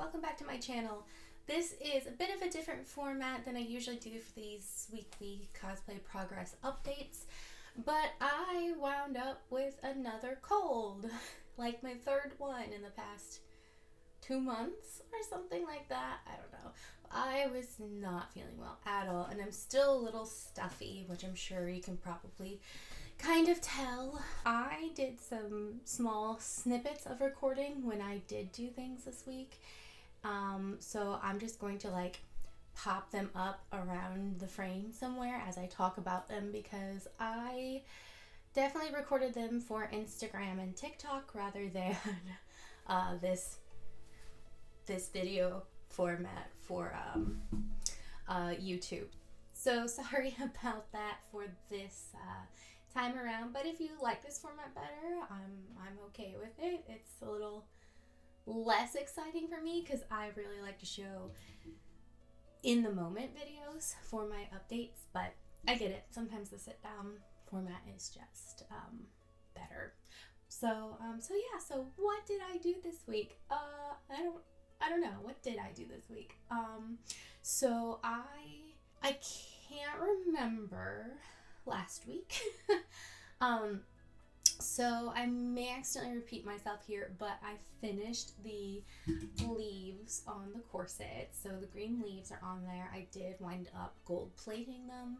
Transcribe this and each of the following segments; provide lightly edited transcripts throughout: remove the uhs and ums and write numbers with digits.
welcome back to my channel. This is a bit of a different format than I usually do for these weekly cosplay progress updates, but I wound up with another cold, like my third one in the past 2 months or something like that. I don't know. I was not feeling well at all, and I'm still a little stuffy, which I'm sure you can probably kind of tell. I did some small snippets of recording when I did do things this week, so I'm just going to pop them up around the frame somewhere as I talk about them, because I definitely recorded them for Instagram and TikTok rather than this video format for YouTube. So sorry about that for this time around, but if you like this format better, I'm okay with it. It's a little less exciting for me because I really like to show in the moment videos for my updates, but I get it. Sometimes the sit down format is just better. So so what did I do this week? I don't know. What did I do this week? So I can't remember last week. So I may accidentally repeat myself here, but I finished the leaves on the corset. So the green leaves are on there. I did wind up gold plating them,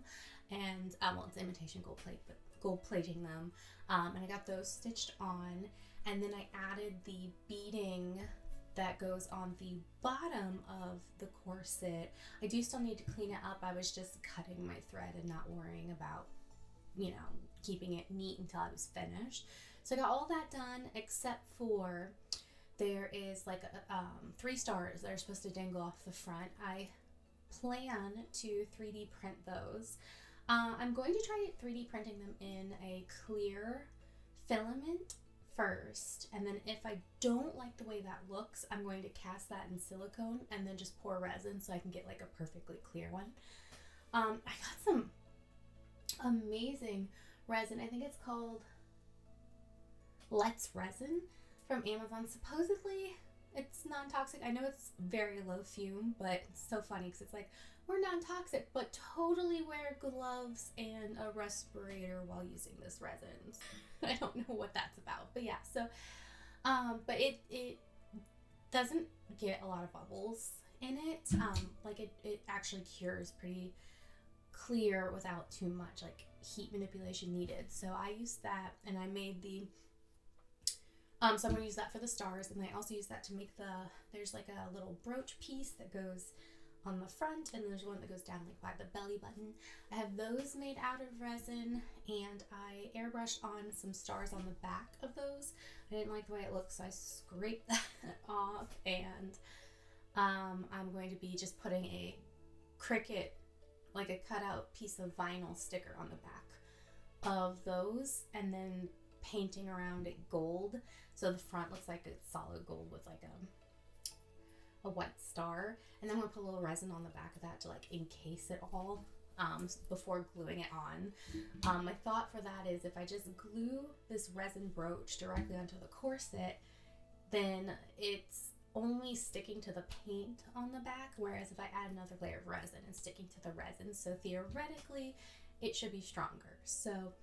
and well, it's imitation gold plate, but gold plating them. And I got those stitched on, and then I added the beading that goes on the bottom of the corset. I do still need to clean it up. I was just cutting my thread and not worrying about, keeping it neat until I was finished. So I got all that done, except for there is 3 stars that are supposed to dangle off the front. I plan to 3D print those. I'm going to try 3D printing them in a clear filament first, and then if I don't like the way that looks, I'm going to cast that in silicone and then just pour resin so I can get a perfectly clear one. I got some amazing resin. I think it's called Let's Resin from Amazon. Supposedly it's non-toxic. I know it's very low fume, but it's so funny because it's we're non-toxic, but totally wear gloves and a respirator while using this resin. I don't know what that's about, but yeah. So, but it doesn't get a lot of bubbles in it. It actually cures pretty clear without too much heat manipulation needed. So I used that, and I made the so I'm going to use that for the stars, and I also use that to make there's a little brooch piece that goes on the front, and there's one that goes down by the belly button. I have those made out of resin, and I airbrushed on some stars on the back of those. I didn't like the way it looked, so I scraped that off, and I'm going to be just putting a Cricut, a cutout piece of vinyl sticker on the back of those, and then painting around it gold, so the front looks like it's solid gold with a white star, and then I'm gonna put a little resin on the back of that to encase it all before gluing it on. My thought for that is if I just glue this resin brooch directly onto the corset, then it's only sticking to the paint on the back, whereas if I add another layer of resin, it's sticking to the resin, so theoretically it should be stronger. So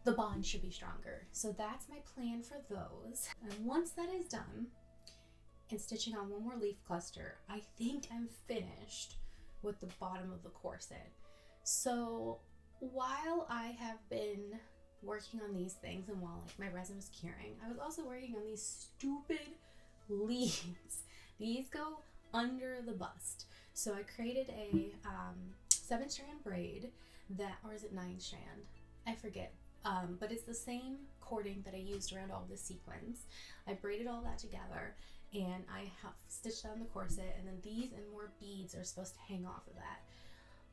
the bond should be stronger. So that's my plan for those. And once that is done, and stitching on one more leaf cluster, I think I'm finished with the bottom of the corset. So while I have been working on these things, and while my resin was curing, I was also working on these stupid leaves. These go under the bust. So I created a 7-strand braid or is it 9-strand? I forget. But it's the same cording that I used around all the sequins. I braided all that together, and I have stitched on the corset, and then these and more beads are supposed to hang off of that.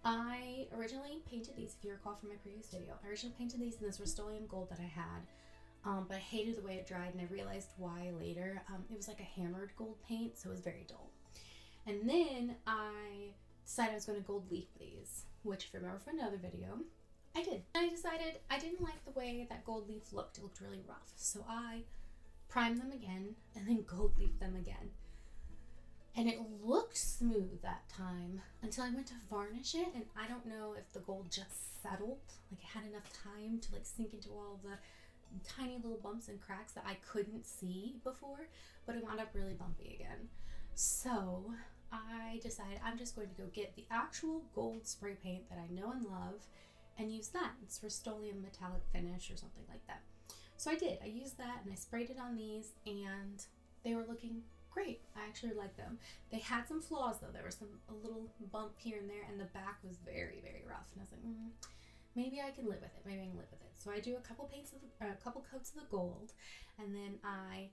I originally painted these, if you recall from my previous video, I originally painted these in this Rust-Oleum gold that I had, but I hated the way it dried, and I realized why later. It was like a hammered gold paint, so it was very dull. And then I decided I was going to gold leaf these, which if you remember from another video, I did. I decided I didn't like the way that gold leaf looked. It looked really rough. So I primed them again and then gold leaf them again. and it looked smooth that time until I went to varnish it, and I don't know if the gold just settled, like it had enough time to like sink into all of the tiny little bumps and cracks that I couldn't see before, but it wound up really bumpy again. So I decided I'm just going to go get the actual gold spray paint that I know and love and use that. It's Rust-Oleum metallic finish or something like that. So I did. I used that and I sprayed it on these, and they were looking great. I actually like them. They had some flaws though. There was a little bump here and there, and the back was very, very rough. And I was like, maybe I can live with it. Maybe I can live with it. So I do a couple coats of the gold, and then I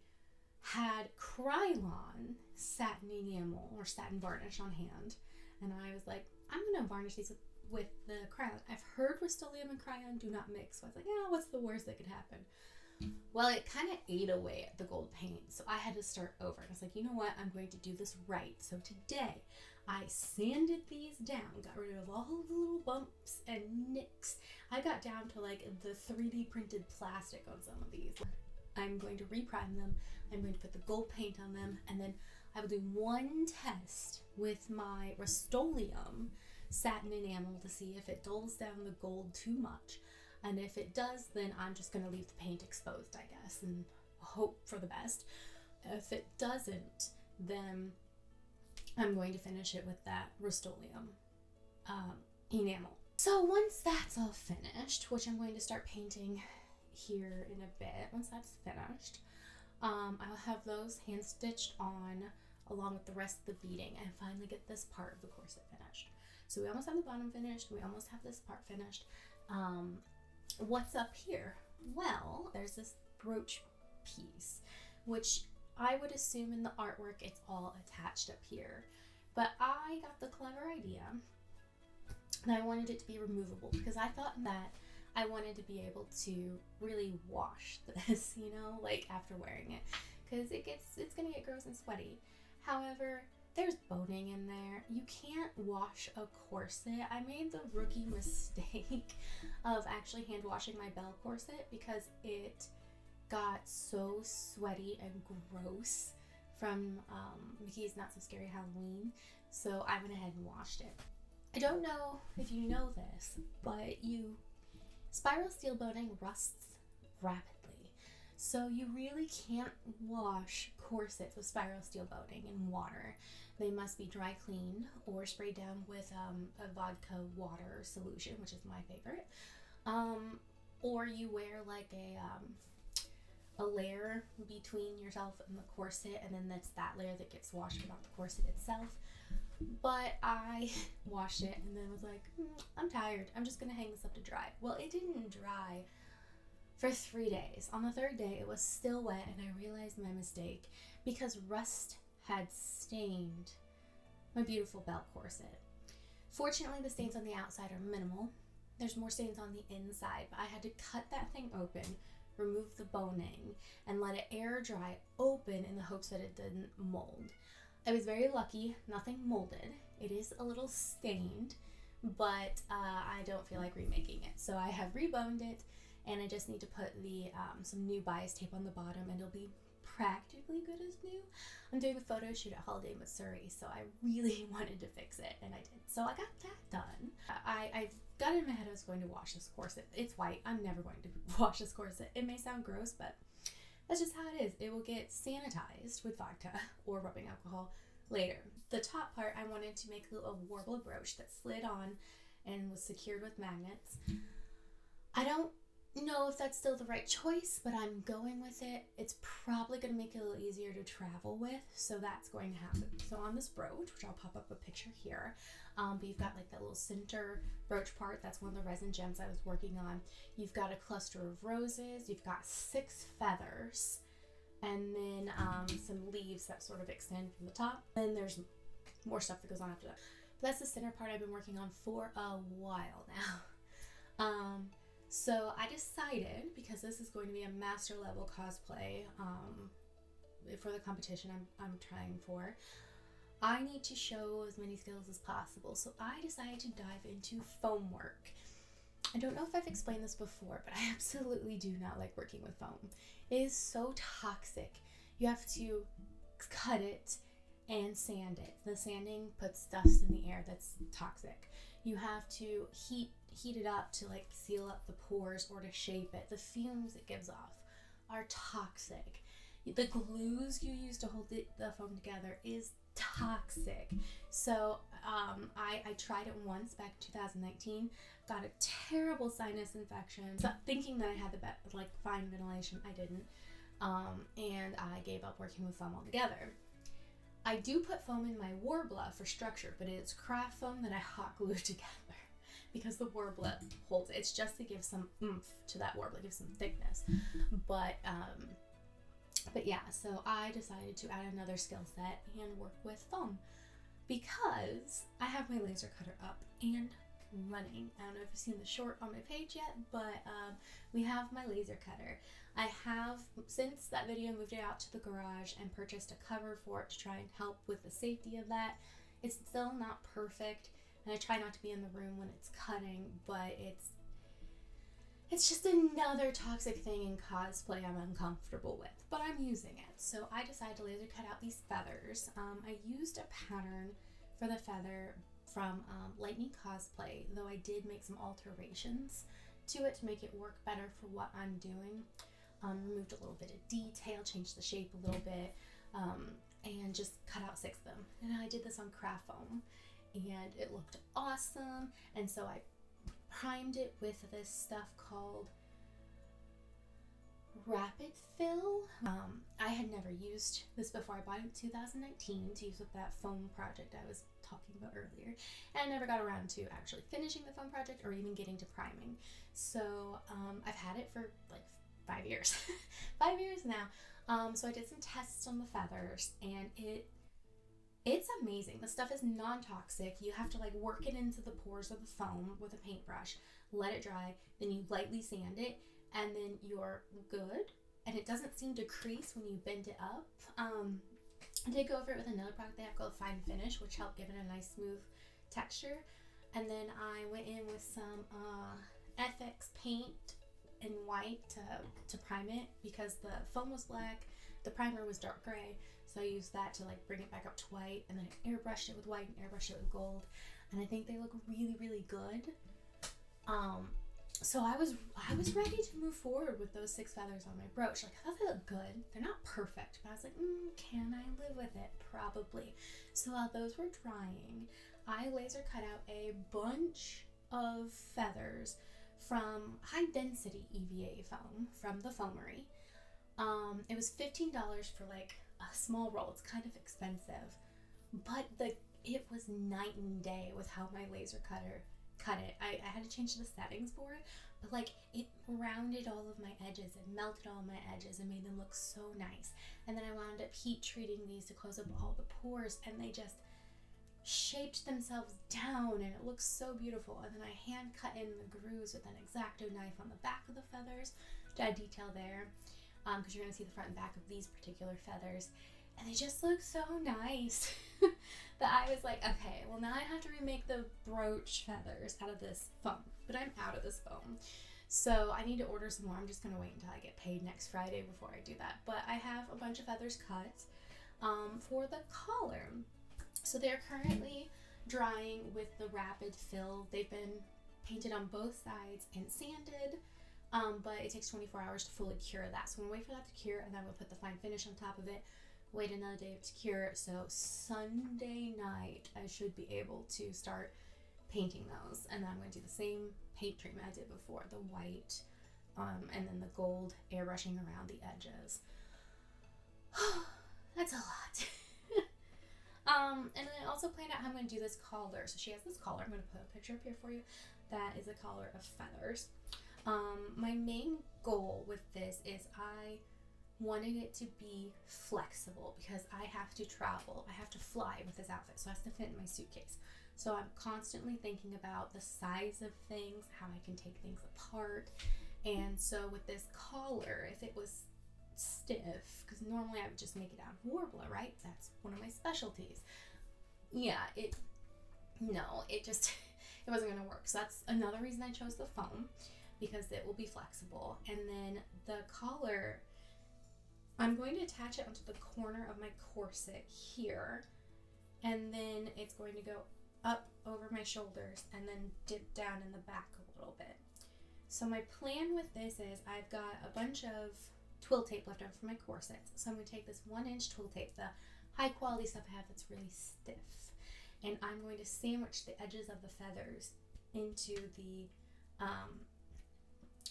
had Krylon satin enamel or satin varnish on hand, and I was like, I'm gonna varnish these with the Krylon. I've heard Rust-Oleum and Krylon do not mix, so I was like, yeah, what's the worst that could happen? Well, it kind of ate away at the gold paint, so I had to start over. I was like, you know what? I'm going to do this right. So today, I sanded these down, got rid of all the little bumps and nicks. I got down to like the 3D printed plastic on some of these. I'm going to reprime them. I'm going to put the gold paint on them, and then I will do one test with my Rust-Oleum satin enamel to see if it dulls down the gold too much. And if it does, then I'm just going to leave the paint exposed, I guess, and hope for the best. If it doesn't, then I'm going to finish it with that Rust-Oleum enamel. So once that's all finished, which I'm going to start painting here in a bit, once that's finished, I'll have those hand stitched on along with the rest of the beading and finally get this part of the corset finished. So we almost have the bottom finished, we almost have this part finished. What's up here? Well, there's this brooch piece, which I would assume in the artwork it's all attached up here. But I got the clever idea that I wanted it to be removable because I thought that I wanted to be able to really wash this, you know, like after wearing it, because it's gonna get gross and sweaty. However, there's boning in there. You can't wash a corset. I made the rookie mistake of actually hand washing my bell corset because it got so sweaty and gross from Mickey's Not So Scary Halloween. So I went ahead and washed it. I don't know if you know this, but spiral steel boning rusts rapidly. So you really can't wash corsets with spiral steel boning in water. They must be dry cleaned or sprayed down with a vodka water solution, which is my favorite. Or you wear like a layer between yourself and the corset, and then that's that layer that gets washed, but not the corset itself. But I washed it and then was like, I'm tired. I'm just gonna hang this up to dry. Well, it didn't dry for 3 days. On the third day, it was still wet, and I realized my mistake because rust had stained my beautiful belt corset. Fortunately, the stains on the outside are minimal. There's more stains on the inside, but I had to cut that thing open, remove the boning, and let it air dry open in the hopes that it didn't mold. I was very lucky, nothing molded. It is a little stained, but I don't feel like remaking it. So I have reboned it, and I just need to put the some new bias tape on the bottom, and it'll be practically good as new. I'm doing a photo shoot at Holiday, Missouri, so I really wanted to fix it, and I did. So I got that done. I've got it in my head I was going to wash this corset. It's white. I'm never going to wash this corset. It may sound gross, but that's just how it is. It will get sanitized with vodka or rubbing alcohol later. The top part, I wanted to make a warble brooch that slid on and was secured with magnets. I don't know if that's still the right choice, but I'm going with it. It's probably going to make it a little easier to travel with, so that's going to happen. So on this brooch, which I'll pop up a picture here, but you've got like that little center brooch part. That's one of the resin gems I was working on. You've got a cluster of roses. You've got 6 feathers, and then some leaves that sort of extend from the top. Then there's more stuff that goes on after that. But that's the center part I've been working on for a while now. So I decided, because this is going to be a master level cosplay for the competition I'm trying for, I need to show as many skills as possible. So I decided to dive into foam work. I don't know if I've explained this before, but I absolutely do not like working with foam. It is so toxic. You have to cut it, and sand it. The sanding puts dust in the air that's toxic. You have to heat it up to like seal up the pores or to shape it. The fumes it gives off are toxic. The glues you use to hold the foam together is toxic. So I tried it once back in 2019, got a terrible sinus infection. So thinking that I had the fine ventilation, I didn't. And I gave up working with foam altogether. I do put foam in my Warbler for structure, but it's craft foam that I hot glue together because the Warbler holds it. It's just to give some oomph to that Warbler, give some thickness. But yeah, so I decided to add another skill set and work with foam because I have my laser cutter up and running. I don't know if you've seen the short on my page yet, but we have my laser cutter. I have, since that video, moved it out to the garage and purchased a cover for it to try and help with the safety of that. It's still not perfect, and I try not to be in the room when it's cutting, but it's just another toxic thing in cosplay I'm uncomfortable with, but I'm using it. So I decided to laser cut out these feathers. I used a pattern for the feather from Lighting Cosplay, though I did make some alterations to it to make it work better for what I'm doing. Removed a little bit of detail, changed the shape a little bit, and just cut out 6 of them. And I did this on craft foam, and it looked awesome. And so I primed it with this stuff called Rapid Fill. I had never used this before. I bought it in 2019 to use with that foam project I was talking about earlier, and I never got around to actually finishing the foam project or even getting to priming. So I've had it for like 5 years. 5 years now. So I did some tests on the feathers, and it's amazing. The stuff is non-toxic. You have to like work it into the pores of the foam with a paintbrush, let it dry, then you lightly sand it, and then you're good. And it doesn't seem to crease when you bend it up. I did go over it with another product they have called Fine Finish, which helped give it a nice smooth texture. And then I went in with some FX paint in white to prime it because the foam was black, the primer was dark gray, so I used that to like bring it back up to white, and then I airbrushed it with white and airbrushed it with gold, and I think they look really, really good. So I was ready to move forward with those 6 feathers on my brooch. Like, I thought they looked good. They're not perfect, but I was like, can I live with it? Probably. So while those were drying, I laser cut out a bunch of feathers from high density EVA foam from the Foamery. It was $15 for like a small roll. It's kind of expensive, but it was night and day with how my laser cutter cut it. I had to change the settings for it, but like it rounded all of my edges and melted all my edges and made them look so nice. And then I wound up heat treating these to close up all the pores, and they just shaped themselves down, and it looks so beautiful. And then I hand cut in the grooves with an X-Acto knife on the back of the feathers to add detail there, because you're going to see the front and back of these particular feathers, and they just look so nice that I was like, okay, well now I have to remake the brooch feathers out of this foam, but I'm out of this foam, so I need to order some more. I'm just going to wait until I get paid next Friday before I do that. But I have a bunch of feathers cut for the collar. So they're currently drying with the Rapid Fill. They've been painted on both sides and sanded, but it takes 24 hours to fully cure that. So I'm gonna wait for that to cure, and then we'll put the Fine Finish on top of it, wait another day to cure. So Sunday night, I should be able to start painting those. And then I'm going to do the same paint treatment I did before, the white, and then the gold airbrushing around the edges. That's a lot. And then I also planned out how I'm going to do this collar. So she has this collar. I'm going to put a picture up here for you. That is a collar of feathers. My main goal with this is I wanted it to be flexible because I have to travel. I have to fly with this outfit, so it has to fit in my suitcase. So I'm constantly thinking about the size of things, how I can take things apart. And so with this collar, if it was stiff, because normally I would just make it out of Warbler, right? That's one of my specialties. Yeah, it wasn't gonna work. So that's another reason I chose the foam, because it will be flexible. And then the collar, I'm going to attach it onto the corner of my corset here, and then it's going to go up over my shoulders and then dip down in the back a little bit. So my plan with this is I've got a bunch of twill tape left over from my corsets. So I'm going to take this 1-inch twill tape, the high quality stuff I have that's really stiff, and I'm going to sandwich the edges of the feathers into the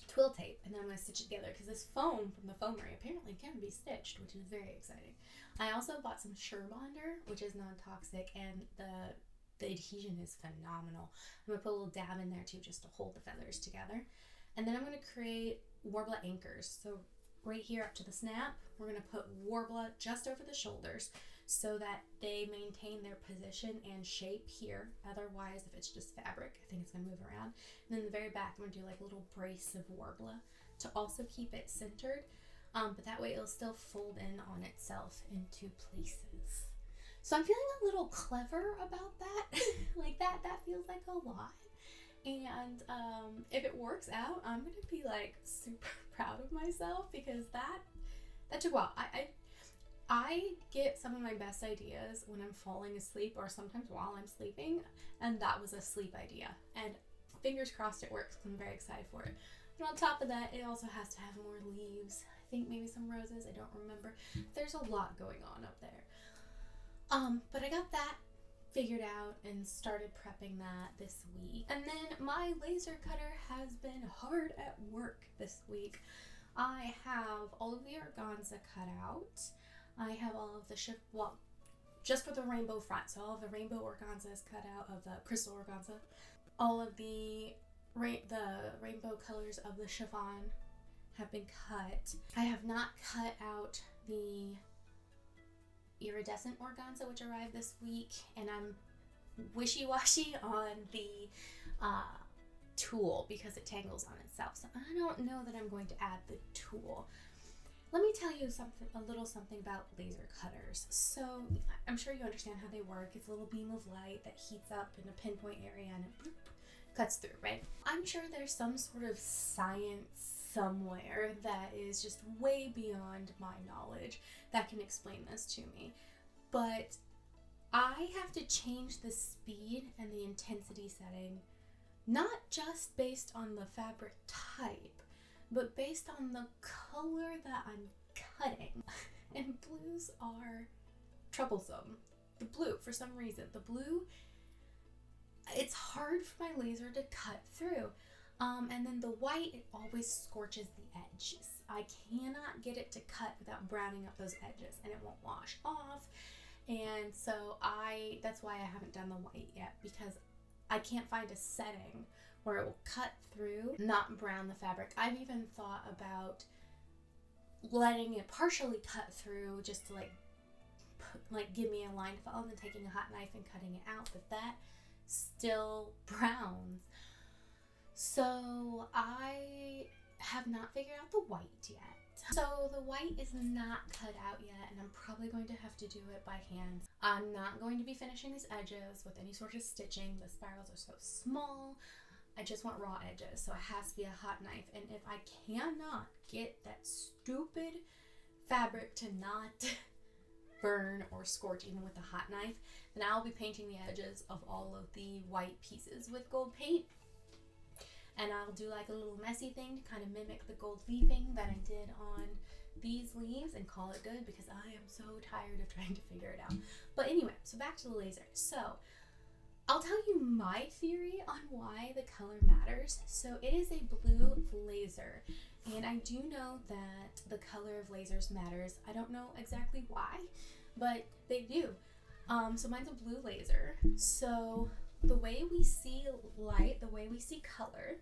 twill tape, and then I'm going to stitch it together because this foam from the foamery apparently can be stitched, which is very exciting. I also bought some Surebonder, which is non-toxic, and the adhesion is phenomenal. I'm going to put a little dab in there too just to hold the feathers together. And then I'm going to create Warbler anchors. So right here up to the snap, we're going to put Warbler just over the shoulders so that they maintain their position and shape here. Otherwise, if it's just fabric, I think it's going to move around. And then in the very back, I'm going to do like a little brace of Warbler to also keep it centered. But that way it'll still fold in on itself into places. So I'm feeling a little clever about that. Like that feels like a lot. And if it works out, I'm going to be like super proud of myself because that took a while. I get some of my best ideas when I'm falling asleep or sometimes while I'm sleeping, and that was a sleep idea. And fingers crossed it works because I'm very excited for it. But on top of that, it also has to have more leaves. I think maybe some roses, I don't remember. There's a lot going on up there. But I got that figured out and started prepping that this week. And then my laser cutter has been hard at work this week. I have all of the organza cut out. I have all of the just for the rainbow front, so all of the rainbow organza is cut out of the crystal organza. All of the rainbow colors of the chiffon have been cut. I have not cut out the iridescent organza, which arrived this week, and I'm wishy-washy on the tulle because it tangles on itself. So I don't know that I'm going to add the tulle. Let me tell you a little something about laser cutters. So I'm sure you understand how they work. It's a little beam of light that heats up in a pinpoint area and it cuts through, right? I'm sure there's some sort of science somewhere that is just way beyond my knowledge that can explain this to me. But I have to change the speed and the intensity setting, not just based on the fabric type, but based on the color that I'm cutting. And blues are troublesome. The blue, for some reason, it's hard for my laser to cut through. And then the white, it always scorches the edges. I cannot get it to cut without browning up those edges, and it won't wash off. And so that's why I haven't done the white yet, because I can't find a setting where it will cut through, not brown the fabric. I've even thought about letting it partially cut through just to like give me a line to follow, and then taking a hot knife and cutting it out, but that still browns. So I have not figured out the white yet. So the white is not cut out yet, and I'm probably going to have to do it by hand. I'm not going to be finishing these edges with any sort of stitching. The spirals are so small. I just want raw edges, so it has to be a hot knife. And if I cannot get that stupid fabric to not burn or scorch even with a hot knife, then I'll be painting the edges of all of the white pieces with gold paint. And I'll do like a little messy thing to kind of mimic the gold leafing that I did on these leaves and call it good, because I am so tired of trying to figure it out. But anyway, so back to the laser. So I'll tell you my theory on why the color matters. So it is a blue laser, and I do know that the color of lasers matters. I don't know exactly why, but they do. So mine's a blue laser. So the way we see light, the way we see color,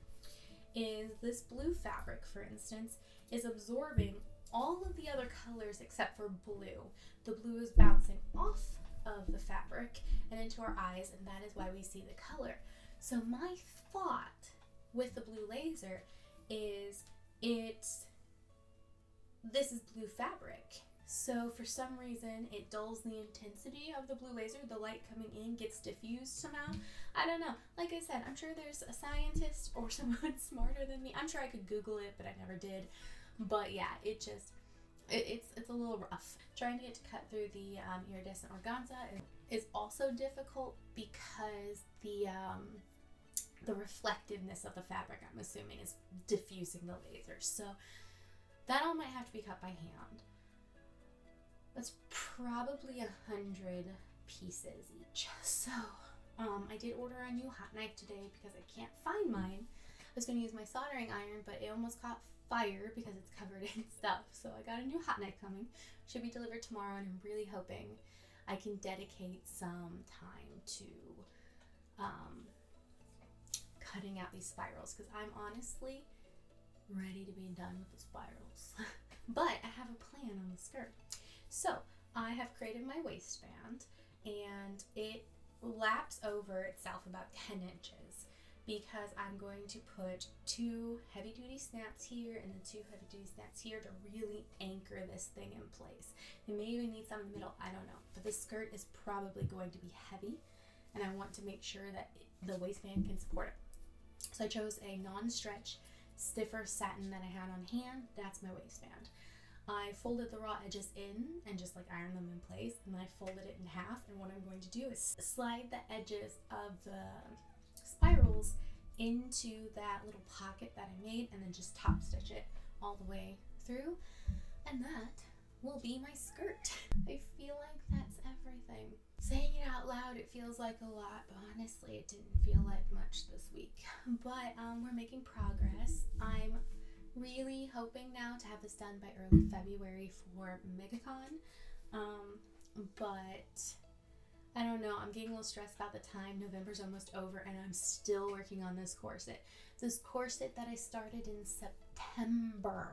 is this blue fabric, for instance, is absorbing all of the other colors except for blue. The blue is bouncing off of the fabric and into our eyes, and that is why we see the color. So my thought with the blue laser is this is blue fabric. So for some reason, it dulls the intensity of the blue laser. The light coming in gets diffused somehow. I don't know. Like I said, I'm sure there's a scientist or someone smarter than me. I'm sure I could Google it, but I never did. But yeah, it's a little rough. Trying to get to cut through the iridescent organza is also also difficult because the reflectiveness of the fabric, I'm assuming, is diffusing the laser. So that all might have to be cut by hand. That's probably 100 pieces each. So I did order a new hot knife today because I can't find mine. I was going to use my soldering iron, but it almost caught fire because it's covered in stuff. So I got a new hot knife coming. Should be delivered tomorrow, and I'm really hoping I can dedicate some time to cutting out these spirals, because I'm honestly ready to be done with the spirals. But I have a plan on the skirt. So I have created my waistband, and it laps over itself about 10 inches because I'm going to put 2 heavy-duty snaps here and then 2 heavy-duty snaps here to really anchor this thing in place. It may even need some in the middle, I don't know. But the skirt is probably going to be heavy, and I want to make sure that the waistband can support it. So I chose a non-stretch, stiffer satin that I had on hand. That's my waistband. I folded the raw edges in and just like ironed them in place, and then I folded it in half, and what I'm going to do is slide the edges of the spirals into that little pocket that I made, and then just top stitch it all the way through, and that will be my skirt. I feel like that's everything. Saying it out loud, it feels like a lot, but honestly it didn't feel like much this week. But we're making progress. I'm really hoping now to have this done by early February for MegaCon, but I don't know, I'm getting a little stressed about the time. November's almost over, and I'm still working on this corset. This corset that I started in September.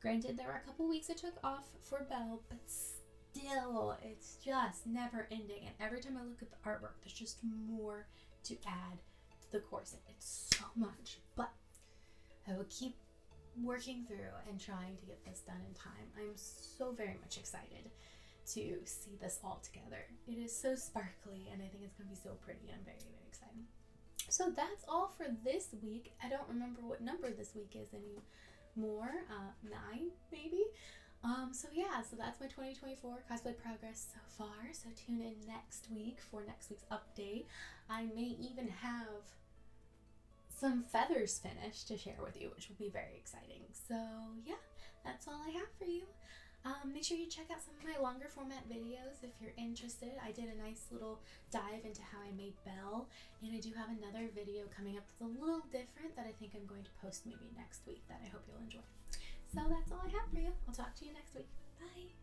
Granted, there were a couple weeks I took off for Belle, but still, it's just never ending. And every time I look at the artwork, there's just more to add to the corset. It's so much, but I will keep working through and trying to get this done in time. I'm so very much excited to see this all together. It is so sparkly, and I think it's going to be so pretty. I'm very, very excited. So that's all for this week. I don't remember what number this week is anymore. 9 maybe. So yeah, so that's my 2024 cosplay progress so far. So tune in next week for next week's update. I may even have some feathers finished to share with you, which will be very exciting. So yeah, that's all I have for you. Make sure you check out some of my longer format videos if you're interested. I did a nice little dive into how I made Belle, and I do have another video coming up that's a little different that I think I'm going to post maybe next week that I hope you'll enjoy. So that's all I have for you. I'll talk to you next week. Bye!